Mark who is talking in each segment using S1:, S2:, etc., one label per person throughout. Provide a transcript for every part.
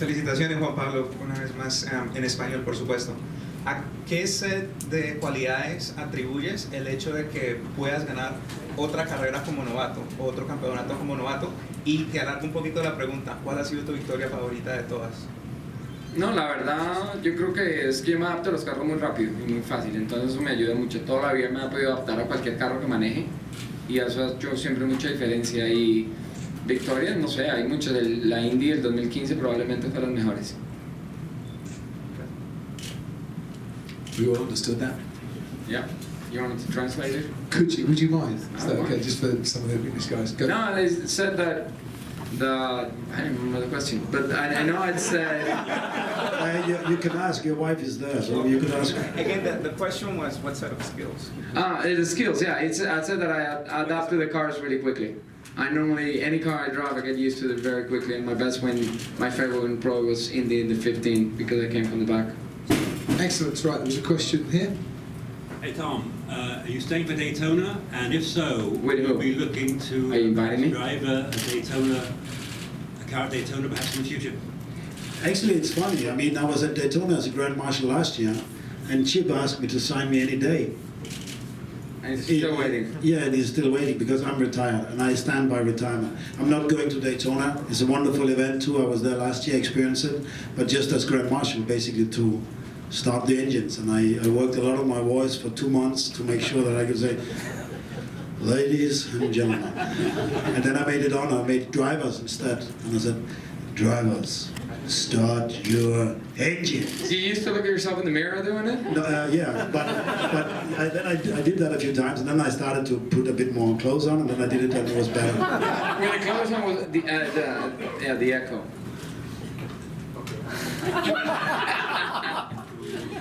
S1: Felicitaciones, Juan Pablo, una vez más en español, por supuesto. ¿A qué set de cualidades atribuyes el hecho de que puedas ganar otra carrera como novato, otro campeonato como novato? Y te alargo un poquito la pregunta, ¿cuál ha sido tu victoria favorita de todas?
S2: No, la verdad, yo creo que es que yo me adapto a los carros muy rápido y muy fácil, entonces eso me ayuda mucho. Toda la vida me ha podido adaptar a cualquier carro que maneje y eso ha hecho siempre mucha diferencia. Y victorias, no sé, hay muchas. La Indy del 2015 probablemente fue las mejores.
S3: We all understood that.
S2: Yeah. You want me to translate it?
S3: Would you mind? Is that
S2: I
S3: okay?
S2: mind.
S3: Just for some of the English guys. Go.
S2: No, they said that I don't remember the question, but I know it said.
S4: You can ask, your wife is there, so you can ask.
S1: Again, the question was, what set of skills?
S2: The skills, yeah. I said that I adapt to the cars really quickly. I normally, any car I drive, I get used to it very quickly, and my best win, my favorite win pro was in the 15 because I came from the back.
S3: Excellent. Right, there was a question here.
S5: Hey Tom, are you staying for Daytona? And if so,
S2: With who?
S5: will you be looking to
S2: Are you inviting me?
S5: drive a Daytona, a car at Daytona perhaps in the future?
S4: Actually, it's funny. I mean, I was at Daytona as a Grand Marshal last year, and Chip asked me to sign me any day.
S2: And it's still waiting.
S4: Yeah, and he's still waiting because I'm retired, and I stand by retirement. I'm not going to Daytona. It's a wonderful event too. I was there last year, experienced it, but just as Grand Marshal, basically to start the engines. And I worked a lot on my voice for 2 months to make sure that I could say, ladies and gentlemen. And then I made it on. I made drivers instead, and I said, drivers, start your engines.
S2: You used to look at yourself in the mirror doing it?
S4: No, yeah, but I did that a few times, and then I started to put a bit more clothes on, and then I did it, and it was better.
S2: When the clothes on was the echo.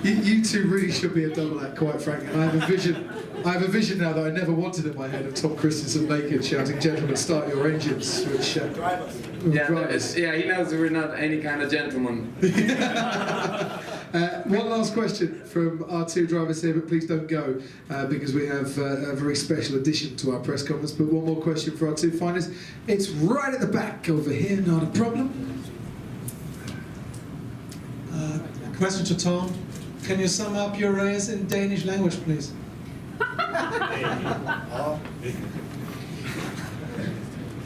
S3: You two really should be a double act, quite frankly. And I have a vision now that I never wanted in my head of Tom Christensen naked shouting, "Gentlemen, start your engines." Which drivers.
S2: Yeah, he knows we're not any kind of gentleman.
S3: One last question from our two drivers here, but please don't go because we have a very special addition to our press conference. But one more question for our two finalists. It's right at the back over here, not a problem.
S6: Question to Tom. Can you sum up your race in Danish language, please?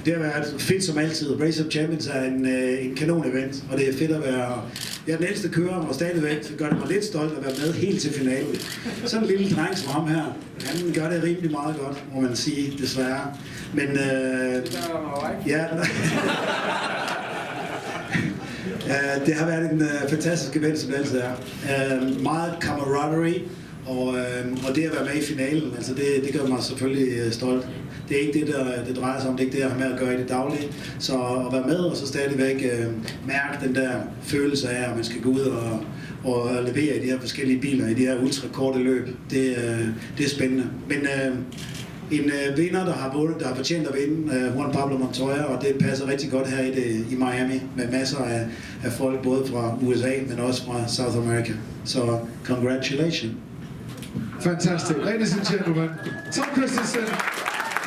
S4: Det har været fedt som altid. Race of Champions er en kanon-event, og det er fedt at være... Jeg er den ældste kører, og stadigvæk gør det mig lidt stolt at være med helt til finalen. Sådan en lille dreng som ham her, han gør det rimelig meget godt, må man sige, desværre. Men... ja... Det har været en fantastisk event, som det altid er. Meget camaraderie, og det at være med i finalen, altså det gør mig selvfølgelig stolt. Det er ikke det drejer sig om, det er ikke det, jeg har med at gøre i det daglige. Så at være med og så stadigvæk mærke den der følelse af, at man skal gå ud og levere i de her forskellige biler, i de her ultrakorte løb, det er spændende. Men en vinder, der har fortjent at vinde, Juan Pablo Montoya, og det passer rigtig godt her i Miami, med masser af folk, både fra USA, men også fra South America. Så congratulations.
S3: Fantastic. Ladies and gentlemen, Tom Christensen,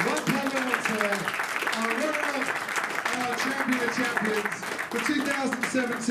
S3: Juan Pablo Montoya, our runner-up, our champion of champions for 2017.